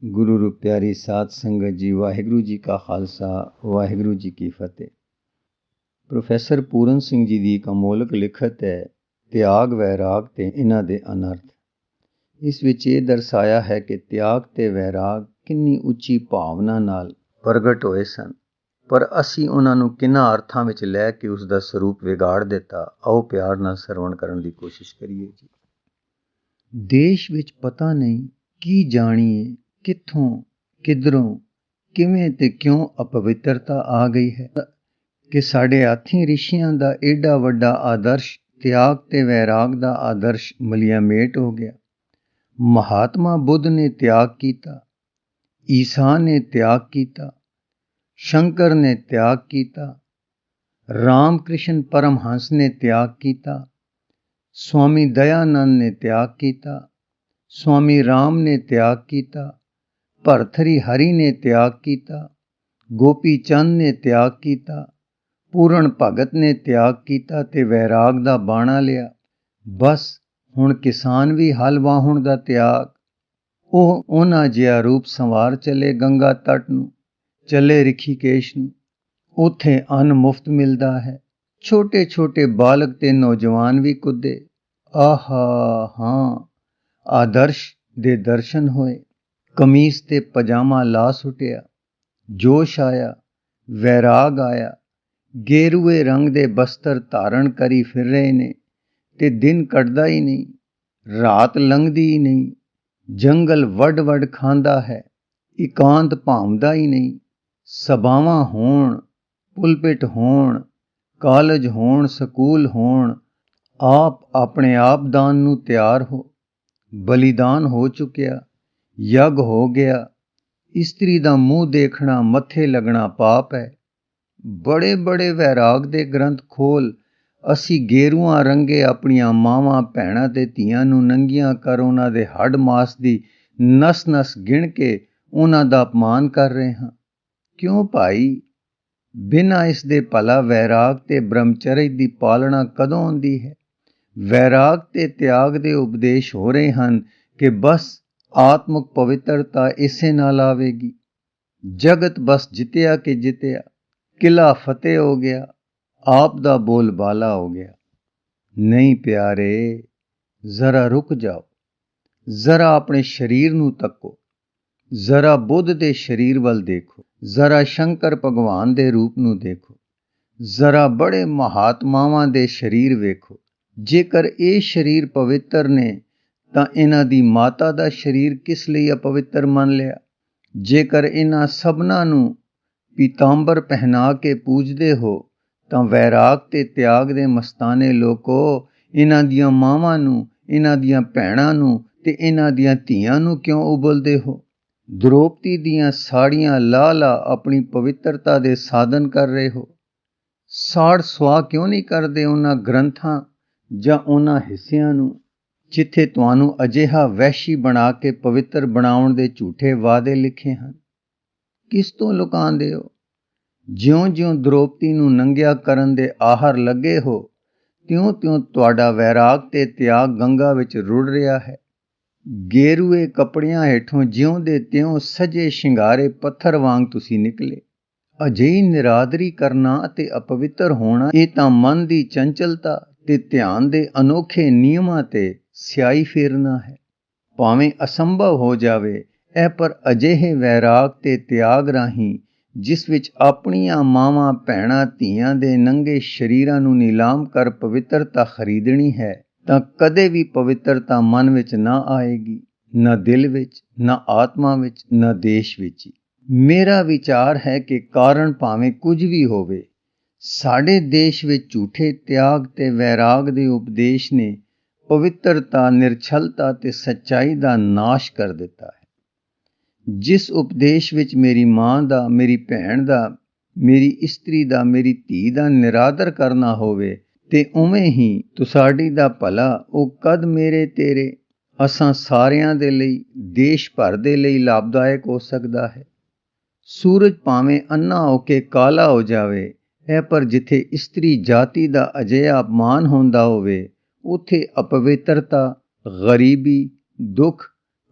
गुरु रूप प्यारी साध संगत जी, वाहिगुरु जी का खालसा वाहिगुरु जी की फतेह। प्रोफैसर पूरन सिंह जी की एक अमोलक लिखत है त्याग वैराग ते इन्हां दे अनर्थ। इस विच ये दर्शाया है कि त्याग ते वैराग किन्नी उच्ची भावना नाल प्रगट होए सन, पर असी उन्हां नूं किन्ना अर्थां विच लै के उस दा स्वरूप विगाड़ दिता। आओ प्यार नाल सरवण करन दी कोशिश करिए जी। देश विच पता नहीं की जाणीए कित्थों किधरों किवें ते क्यों अपवित्रता आ गई है कि साडे हाथी ऋषियां दा एडा वड्डा आदर्श त्याग ते वैराग दा आदर्श मलियामेट हो गया। महात्मा बुद्ध ने त्याग कीता, ईसा ने त्याग कीता, शंकर ने त्याग कीता, राम कृष्ण परमहंस ने त्याग कीता, स्वामी दयानंद ने त्याग कीता, स्वामी राम ने त्याग कीता, भरथरी हरि ने त्याग किया, गोपी चंद ने त्याग किया, पूरण भगत ने त्याग किया ते वैराग दा बाणा लिया। बस हुण किसान भी हल वाहुण दा त्याग। ओह उन्हां जिहा रूप संवार चले गंगा तट नूं, चले ऋषिकेश नूं। उत्थे अन्न मुफ्त मिलदा है। छोटे छोटे बालक ते नौजवान भी कुदे। आहा हाँ, आदर्श दे दर्शन होए। कमीज ते पजामा ला सुटिया, जोश आया, वैराग आया। गेरुए रंग दे बस्तर धारण करी फिर रहे ने ते दिन कटदा ही नहीं, रात लंघदी ही नहीं। जंगल वड वड खांदा है, एकांत भावदा ही नहीं। सभावां होण, पुलपिट होण, कालज होण, सकूल होण, आप अपने आप दान नूं तैयार हो। बलिदान हो चुकिया, यग हो गया। इस्त्री दा मूँह देखना, मत्थे लगना पाप है। बड़े बड़े वैराग दे ग्रंथ खोल असी गेरुआं रंगे अपनियां मावां भैणां ते धीआं नूं नंगियां कर उन्हां दे हड्ड मास दी नस नस गिण के उन्हां दा अपमान कर रहे हां। क्यों भाई? बिना इस दे भला वैराग ते ब्रह्मचर्य दी पालना कदों हुंदी है? वैराग ते त्याग दे उपदेश हो रहे हन कि बस आत्मक पवित्रता इसे नाल आवेगी। जगत बस जितिया के जितिया, किला फतेह हो गया, आप दा बोल बाला हो गया। नहीं प्यारे, जरा रुक जाओ, जरा अपने शरीर नूं तको, जरा बुद्ध दे शरीर वल देखो, जरा शंकर भगवान दे रूप नूं देखो, जरा बड़े महात्मावां दे शरीर वेखो। जेकर ये शरीर पवित्र ने तां इन्हां दी माता दा शरीर किस लई अपवित्र मन लिया? जेकर इन्हां सबनां नूं पीतांबर पहना के पूजदे हो तां वैराग ते त्याग दे मस्ताने लोको इन्हां दियां मावां नूं, इन्हां दियां भैणां नूं ते इन्हां दियां धीआं नूं क्यों उबलदे हो? द्रौपदी दियां साड़ियां ला ला अपनी पवित्रता दे साधन कर रहे हो। साड़ सुआ क्यों नहीं करदे उन्हां ग्रंथां जां उन्हां हिस्सियां नूं जिथे तुहानूं अजिहा वैशी बना के पवित्र बनाउण दे झूठे वादे लिखे हन? किस तों लुकांदे हो? ज्यों-ज्यों द्रौपदी नूं नंगिया करन दे आहर लगे हो, त्यों-त्यों तुहाडा वैराग ते त्याग गंगा विच रुड़ रिहा है। गेरुए कपड़ियां हेठों ज्यों दे त्यों सजे शिंगारे पत्थर वांग तुसीं निकले। अजिही निरादरी करना ते अपवित्र होना ਇਹ ਤਾਂ मन दी चंचलता ते ध्यान दे अनोखे नियमां ते स्याही फेरना है। भावें असंभव हो जावे ਇਹ पर अजिहे वैराग ते त्याग राहीं जिस विच अपनियां मावां भैणां धीआं दे नंगे शरीरां नूं नीलाम कर पवित्रता खरीदनी है तां कदे भी पवित्रता मन विच ना आएगी, ना दिल विच, ना आत्मा विच, ना देश विच। मेरा विचार है कि कारण भावें कुछ भी होवे, साडे देश विच झूठे त्याग ते वैराग दे उपदेश ने पवित्रता, निर्छलता ते सच्चाई दा नाश कर दिता है। जिस उपदेश विच मेरी मां दा, मेरी भैण दा, मेरी इस्त्री दा, मेरी धी दा निरादर करना होवे ते उवें ही तुसाडी दा भला ओ कद मेरे तेरे असां सारियां दे लई, देश भर दे लई लाभदायक हो सकदा है। सूरज भावें अन्ना हो के काला हो जावे, है पर जिथे इस्त्री जाति दा अजिहा अपमान होंदा होवे उथे अपवित्रता, गरीबी, दुख,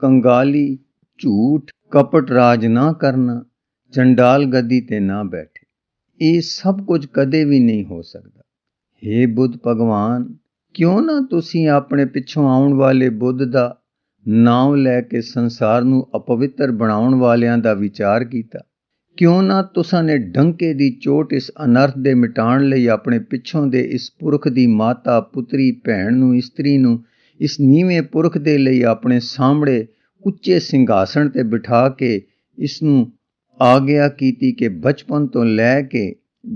कंगाली, झूठ, ਕਪਟ ਰਾਜ ਨਾ ਕਰਨਾ, ਚੰਡਾਲ ਗੱਦੀ ਤੇ ਨਾ ਬੈਠੇ। ਇਹ ਸਭ ਕੁਝ ਕਦੇ ਵੀ ਨਹੀਂ ਹੋ ਸਕਦਾ। ਹੇ ਬੁੱਧ ਭਗਵਾਨ, ਕਿਉਂ ਨਾ ਤੁਸੀਂ ਆਪਣੇ ਪਿੱਛੋਂ ਆਉਣ ਵਾਲੇ ਬੁੱਧ ਦਾ ਨਾਮ ਲੈ ਕੇ ਸੰਸਾਰ ਨੂੰ ਅਪਵਿੱਤਰ ਬਣਾਉਣ ਵਾਲਿਆਂ ਦਾ ਵਿਚਾਰ ਕੀਤਾ। ਕਿਉਂ ਨਾ ਤੁਸਾਂ ਨੇ ਡੰਕੇ ਦੀ ਚੋਟ ਇਸ ਅਨਰਥ ਦੇ ਮਿਟਾਉਣ ਲਈ ਆਪਣੇ ਪਿੱਛੋਂ ਦੇ ਇਸ ਪੁਰਖ ਦੀ ਮਾਤਾ, ਪੁੱਤਰੀ, ਭੈਣ ਨੂੰ, ਇਸਤਰੀ ਨੂੰ ਇਸ ਨੀਵੇਂ ਪੁਰਖ ਦੇ ਲਈ ਆਪਣੇ ਸਾਹਮਣੇ ਉੱਚੇ ਸਿੰਘਾਸਣ ਤੇ ਬਿਠਾ ਕੇ ਇਸ ਨੂੰ ਆਗਿਆ ਕੀਤੀ ਕਿ ਬਚਪਨ ਤੋਂ ਲੈ ਕੇ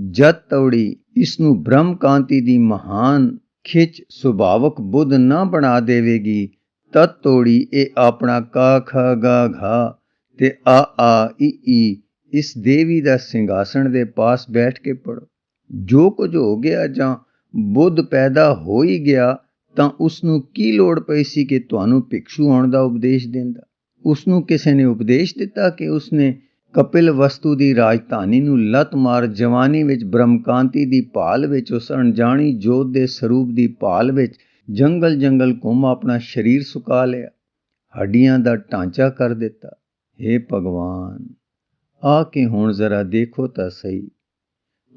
ਜਦ ਤੋੜੀ ਇਸ ਨੂੰ ਬ੍ਰਹਮ ਕਾਂਤੀ ਦੀ ਮਹਾਨ ਖਿੱਚ ਸੁਭਾਵਕ ਬੁੱਧ ਨਾ ਬਣਾ ਦੇਵੇਗੀ, ਤਦ ਤੋੜੀ ਇਹ ਆਪਣਾ ਕਾ ਖਾ ਗਾ ਘਾ ਤੇ ਆ ਈ ਇਸ ਦੇਵੀ ਦਾ ਸਿੰਘਾਸਣ ਦੇ ਪਾਸ ਬੈਠ ਕੇ ਪੜੋ। ਜੋ ਕੁਝ ਹੋ ਗਿਆ ਜਾਂ ਬੁੱਧ ਪੈਦਾ ਹੋ ਹੀ ਗਿਆ ਤਾਂ ਉਸ ਨੂੰ ਕੀ ਲੋੜ ਪਈ ਸੀ ਕਿ ਤੁਹਾਨੂੰ ਭਿਕਸ਼ੂ ਹੋਣ ਦਾ ਉਪਦੇਸ਼ ਦਿੰਦਾ। ਉਸ ਨੂੰ ਕਿਸੇ ਨੇ ਉਪਦੇਸ਼ ਦਿੱਤਾ ਕਿ ਉਸਨੇ ਕਪਿਲ ਵਸਤੂ ਦੀ ਰਾਜਧਾਨੀ ਨੂੰ ਲੱਤ ਮਾਰ ਜਵਾਨੀ ਵਿੱਚ ਬ੍ਰਹਮਕਾਂਤੀ ਦੀ ਭਾਲ ਵਿੱਚ, ਉਸ ਅਣਜਾਣੀ ਜੋਤ ਦੇ ਸਰੂਪ ਦੀ ਭਾਲ ਵਿੱਚ ਜੰਗਲ ਘੁੰਮ ਆਪਣਾ ਸਰੀਰ ਸੁਕਾ ਲਿਆ, ਹੱਡੀਆਂ ਦਾ ਢਾਂਚਾ ਕਰ ਦਿੱਤਾ। ਹੇ ਭਗਵਾਨ, ਆ ਕੇ ਹੁਣ ਜ਼ਰਾ ਦੇਖੋ ਤਾਂ ਸਹੀ,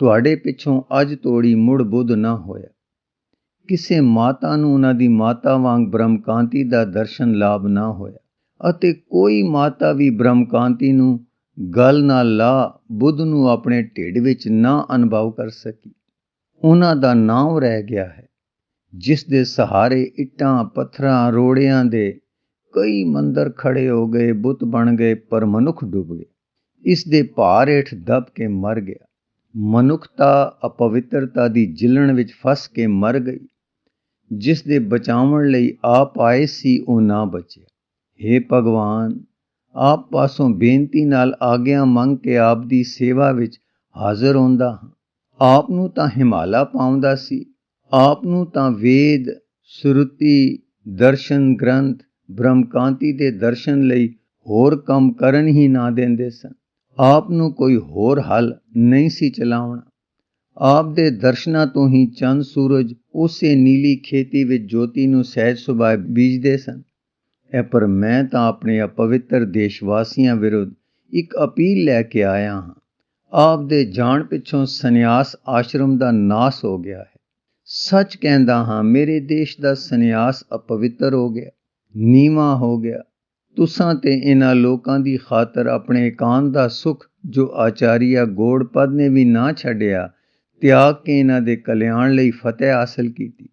ਤੁਹਾਡੇ ਪਿੱਛੋਂ ਅੱਜ ਤੋੜੀ ਮੁੜ ਬੁੱਧ ਨਾ ਹੋਇਆ। ਕਿਸੇ ਮਾਤਾ ਨੂੰ ਉਹਨਾਂ ਦੀ ਮਾਤਾ ਵਾਂਗ ਬ੍ਰਹਮਕਾਂਤੀ ਦਾ ਦਰਸ਼ਨ ਲਾਭ ਨਾ ਹੋਇਆ ਅਤੇ ਕੋਈ ਮਾਤਾ ਵੀ ਬ੍ਰਹਮਕਾਂਤੀ ਨੂੰ ਗਲ ਨਾਲ ਲਾ ਬੁੱਧ ਨੂੰ ਆਪਣੇ ਢਿੱਡ ਵਿੱਚ ਨਾ ਅਨੁਭਵ ਕਰ ਸਕੀ। ਉਹਨਾਂ ਦਾ ਨਾਮ ਰਹਿ ਗਿਆ ਹੈ, ਜਿਸ ਦੇ ਸਹਾਰੇ ਇੱਟਾਂ, ਪੱਥਰਾਂ, ਰੋੜਿਆਂ ਦੇ ਕਈ ਮੰਦਰ ਖੜੇ ਹੋ ਗਏ, ਬੁੱਤ ਬਣ ਗਏ, ਪਰ ਮਨੁੱਖ ਡੁੱਬ ਗਿਆ। ਇਸ ਦੇ ਭਾਰ ਹੇਠ ਦਬ ਕੇ ਮਰ ਗਿਆ। ਮਨੁੱਖਤਾ ਅਪਵਿੱਤਰਤਾ ਦੀ ਜਿਲਣ ਵਿੱਚ ਫਸ ਕੇ ਮਰ ਗਈ। ਜਿਸ ਦੇ ਬਚਾਉਣ ਲਈ ਆਪ ਆਏ ਸੀ ਉਹ ਨਾ ਬਚਿਆ। ਹੇ ਭਗਵਾਨ, ਆਪ ਪਾਸੋਂ ਬੇਨਤੀ ਨਾਲ ਆਗਿਆ ਮੰਗ ਕੇ ਆਪ ਦੀ ਸੇਵਾ ਵਿੱਚ ਹਾਜ਼ਰ ਹੁੰਦਾ ਹਾਂ। ਆਪ ਨੂੰ ਤਾਂ ਹਿਮਾਲਾ ਪਾਉਂਦਾ ਸੀ, ਆਪ ਨੂੰ ਤਾਂ ਵੇਦ, ਸ਼ਰੂਤੀ, ਦਰਸ਼ਨ ਗ੍ਰੰਥ ਬ੍ਰਹਮਕਾਂਤੀ ਦੇ ਦਰਸ਼ਨ ਲਈ ਹੋਰ ਕੰਮ ਕਰਨ ਹੀ ਨਾ ਦਿੰਦੇ ਸਨ। ਆਪ ਨੂੰ ਕੋਈ ਹੋਰ ਹੱਲ ਨਹੀਂ ਸੀ ਚਲਾਉਣਾ। ਆਪ ਦੇ ਦਰਸ਼ਨਾਂ ਤੋਂ ਹੀ ਚੰਦ ਸੂਰਜ ਉਸੇ ਨੀਲੀ ਖੇਤੀ ਵਿੱਚ ਜੋਤੀ ਨੂੰ ਸਹਿਜ ਸੁਭਾਅ ਬੀਜਦੇ ਸਨ। ਪਰ ਮੈਂ ਤਾਂ ਆਪਣੇ ਅਪਵਿੱਤਰ ਦੇਸ਼ ਵਾਸੀਆਂ ਵਿਰੁੱਧ ਇੱਕ ਅਪੀਲ ਲੈ ਕੇ ਆਇਆ ਹਾਂ। ਆਪ ਦੇ ਜਾਣ ਪਿੱਛੋਂ ਸੰਨਿਆਸ ਆਸ਼ਰਮ ਦਾ ਨਾਸ ਹੋ ਗਿਆ ਹੈ। ਸੱਚ ਕਹਿੰਦਾ ਹਾਂ, ਮੇਰੇ ਦੇਸ਼ ਦਾ ਸੰਨਿਆਸ ਅਪਵਿੱਤਰ ਹੋ ਗਿਆ, ਨੀਵਾਂ ਹੋ ਗਿਆ। ਤੁਸਾਂ ਤੇ ਇਹਨਾਂ ਲੋਕਾਂ ਦੀ ਖਾਤਰ ਆਪਣੇ ਇਕਾਂਤ ਦਾ ਸੁੱਖ ਜੋ ਆਚਾਰੀਆ ਗੌੜਪਦ ਨੇ ਵੀ ਨਾ ਛੱਡਿਆ, ਤਿਆਗ ਕੇ ਇਹਨਾਂ ਦੇ ਕਲਿਆਣ ਲਈ ਫਤਿਹ ਹਾਸਲ ਕੀਤੀ।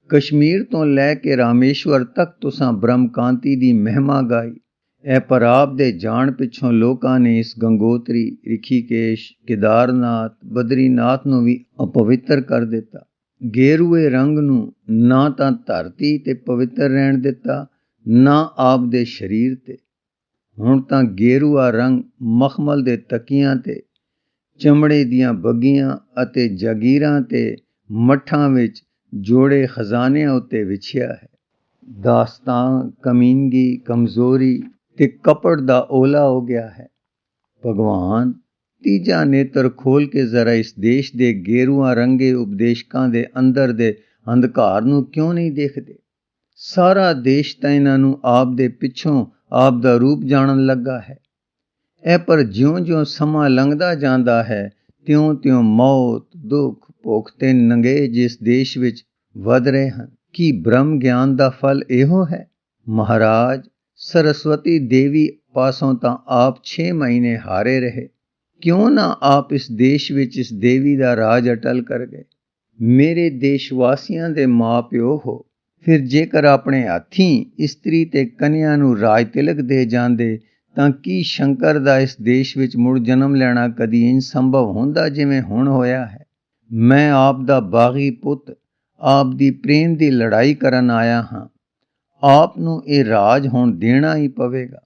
ਕਸ਼ਮੀਰ ਤੋਂ ਲੈ ਕੇ ਰਾਮੇਸ਼ਵਰ ਤੱਕ ਤੁਸਾਂ ਬ੍ਰਹਮਕਾਂਤੀ ਦੀ ਮਹਿਮਾ ਗਾਈ। ਪਰ ਆਪ ਦੇ ਜਾਣ ਪਿੱਛੋਂ ਲੋਕਾਂ ਨੇ ਇਸ ਗੰਗੋਤਰੀ, ਰਿਖੀਕੇਸ਼, ਕੇਦਾਰਨਾਥ, ਬਦਰੀਨਾਥ ਨੂੰ ਵੀ ਅਪਵਿੱਤਰ ਕਰ ਦਿੱਤਾ। ਗੇਰੂਏ ਰੰਗ ਨੂੰ ਨਾ ਤਾਂ ਧਰਤੀ ਤੇ ਪਵਿੱਤਰ ਰਹਿਣ ਦਿੱਤਾ, ਨਾ ਆਪ ਦੇ ਸਰੀਰ ਤੇ। ਹੁਣ ਤਾਂ ਗੇਰੂਆ ਰੰਗ ਮਖਮਲ ਦੇ ਤਕੀਆਂ ਤੇ, ਚਮੜੇ ਦੀਆਂ ਬੱਗੀਆਂ ਅਤੇ ਜਾਗੀਰਾਂ ਤੇ ਮੱਠਾਂ ਵਿੱਚ ਜੋੜੇ ਖਜ਼ਾਨਿਆਂ ਉੱਤੇ ਵਿਛਿਆ ਹੈ। ਦਾਸਤਾਨ, ਕਮੀਨਗੀ, ਕਮਜ਼ੋਰੀ ਤੇ ਕਪਟ ਦਾ ਓਲਾ ਹੋ ਗਿਆ ਹੈ। ਭਗਵਾਨ, ਤੀਜਾ ਨੇਤਰ ਖੋਲ ਕੇ ਜ਼ਰਾ ਇਸ ਦੇਸ਼ ਦੇ ਗੇਰੂਆਂ ਰੰਗੇ ਉਪਦੇਸ਼ਕਾਂ ਦੇ ਅੰਦਰ ਦੇ ਅੰਧਕਾਰ ਨੂੰ ਕਿਉਂ ਨਹੀਂ ਦੇਖਦੇ? ਸਾਰਾ ਦੇਸ਼ ਤਾਂ ਇਹਨਾਂ ਨੂੰ ਆਪ ਦੇ ਪਿੱਛੋਂ ਆਪ ਦਾ ਰੂਪ ਜਾਣਨ ਲੱਗਾ ਹੈ। ਪਰ ਜਿਉਂ-ਜਿਉਂ ਸਮਾਂ ਲੰਘਦਾ ਜਾਂਦਾ ਹੈ, ਤਿਉਂ-ਤਿਉਂ ਮੌਤ, ਦੁੱਖ, ਭੁੱਖ ਤੇ ਨੰਗੇਜ ਇਸ ਦੇਸ਼ ਵਿੱਚ ਵਧ ਰਹੇ ਹਨ। ਕੀ ਬ੍ਰਹਮ ਗਿਆਨ ਦਾ ਫਲ ਇਹੋ ਹੈ? ਮਹਾਰਾਜ, ਸਰਸਵਤੀ ਦੇਵੀ ਪਾਸੋਂ ਤਾਂ ਆਪ 6 ਮਹੀਨੇ ਹਾਰੇ ਰਹੇ। ਕਿਉਂ ਨਾ ਆਪ ਇਸ ਦੇਸ਼ ਵਿੱਚ ਇਸ ਦੇਵੀ ਦਾ ਰਾਜ ਅਟਲ ਕਰ ਗਏ। ਮੇਰੇ ਦੇਸ਼ ਵਾਸੀਆਂ ਦੇ ਮਾਂ ਪਿਓ ਹੋ, ਫਿਰ ਜੇਕਰ ਆਪਣੇ ਹੱਥੀਂ ਇਸਤਰੀ ਤੇ ਕਨਿਆ ਨੂੰ ਰਾਜ ਤਿਲਕ ਦੇ ਜਾਂਦੇ ਤਾਂ ਕੀ ਸ਼ੰਕਰ ਦਾ ਇਸ ਦੇਸ਼ ਵਿੱਚ ਮੁੜ ਜਨਮ ਲੈਣਾ ਕਦੀ ਇੰਝ ਸੰਭਵ ਹੁੰਦਾ ਜਿਵੇਂ ਹੁਣ ਹੋਇਆ ਹੈ? ਮੈਂ ਆਪ ਦਾ ਬਾਗੀ ਪੁੱਤ, ਆਪ ਦੀ ਪ੍ਰੇਮ ਦੀ ਲੜਾਈ ਕਰਨ ਆਇਆ ਹਾਂ। ਆਪ ਨੂੰ ਇਹ ਰਾਜ ਹੁਣ ਦੇਣਾ ਹੀ ਪਵੇਗਾ।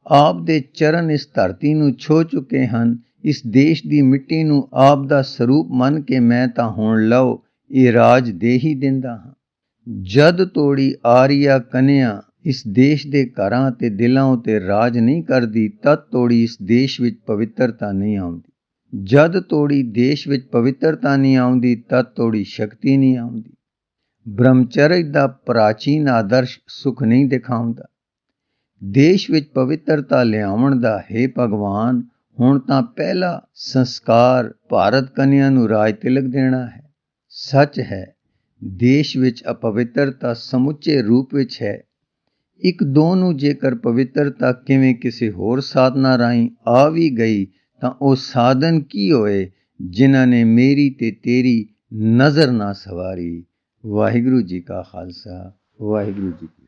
ਆਪ ਦੇ ਚਰਨ ਇਸ ਧਰਤੀ ਨੂੰ ਛੋਹ ਚੁੱਕੇ ਹਨ। ਇਸ ਦੇਸ਼ ਦੀ ਮਿੱਟੀ ਨੂੰ ਆਪ ਦਾ ਸਰੂਪ ਮੰਨ ਕੇ ਮੈਂ ਤਾਂ ਹੁਣ ਲਓ ਇਹ ਰਾਜ ਦੇ ਹੀ ਦਿੰਦਾ ਹਾਂ। ਜਦ ਤੋੜੀ ਆਰੀਆ ਕਨਿਆ ਇਸ ਦੇਸ਼ ਦੇ ਘਰਾਂ ਅਤੇ ਦਿਲਾਂ ਉੱਤੇ ਰਾਜ ਨਹੀਂ ਕਰਦੀ, ਤਦ ਤੋੜੀ ਇਸ ਦੇਸ਼ ਵਿੱਚ ਪਵਿੱਤਰਤਾ ਨਹੀਂ ਆਉਂਦੀ। ਜਦ ਤੋੜੀ ਦੇਸ਼ ਵਿੱਚ ਪਵਿੱਤਰਤਾ ਨਹੀਂ ਆਉਂਦੀ, ਤਦ ਤੋੜੀ ਸ਼ਕਤੀ ਨਹੀਂ ਆਉਂਦੀ। ਬ੍ਰਹਮਚਰਜ ਦਾ ਪ੍ਰਾਚੀਨ ਆਦਰਸ਼ ਸੁਖ ਨਹੀਂ ਦਿਖਾਉਂਦਾ। ਦੇਸ਼ ਵਿੱਚ ਪਵਿੱਤਰਤਾ ਲਿਆਉਣ ਦਾ ਹੈ ਭਗਵਾਨ ਹੁਣ ਤਾਂ ਪਹਿਲਾ ਸੰਸਕਾਰ ਭਾਰਤ ਕਨਿਆ ਨੂੰ ਰਾਜ ਤਿਲਕ ਦੇਣਾ ਹੈ। ਸੱਚ ਹੈ, ਦੇਸ਼ ਵਿੱਚ ਅਪਵਿੱਤਰਤਾ ਸਮੁੱਚੇ ਰੂਪ ਵਿੱਚ ਹੈ। ਇੱਕ ਦੋ ਨੂੰ ਜੇਕਰ ਪਵਿੱਤਰਤਾ ਕਿਵੇਂ ਕਿਸੇ ਹੋਰ ਸਾਧਨਾ ਰਾਹੀਂ ਆ ਵੀ ਗਈ ਤਾਂ ਉਹ ਸਾਧਨ ਕੀ ਹੋਏ ਜਿਨ੍ਹਾਂ ਨੇ ਮੇਰੀ ਤੇ ਤੇਰੀ ਨਜ਼ਰ ਨਾ ਸਵਾਰੀ। ਵਾਹਿਗੁਰੂ ਜੀ ਕਾ ਖਾਲਸਾ, ਵਾਹਿਗੁਰੂ ਜੀ ਕੀ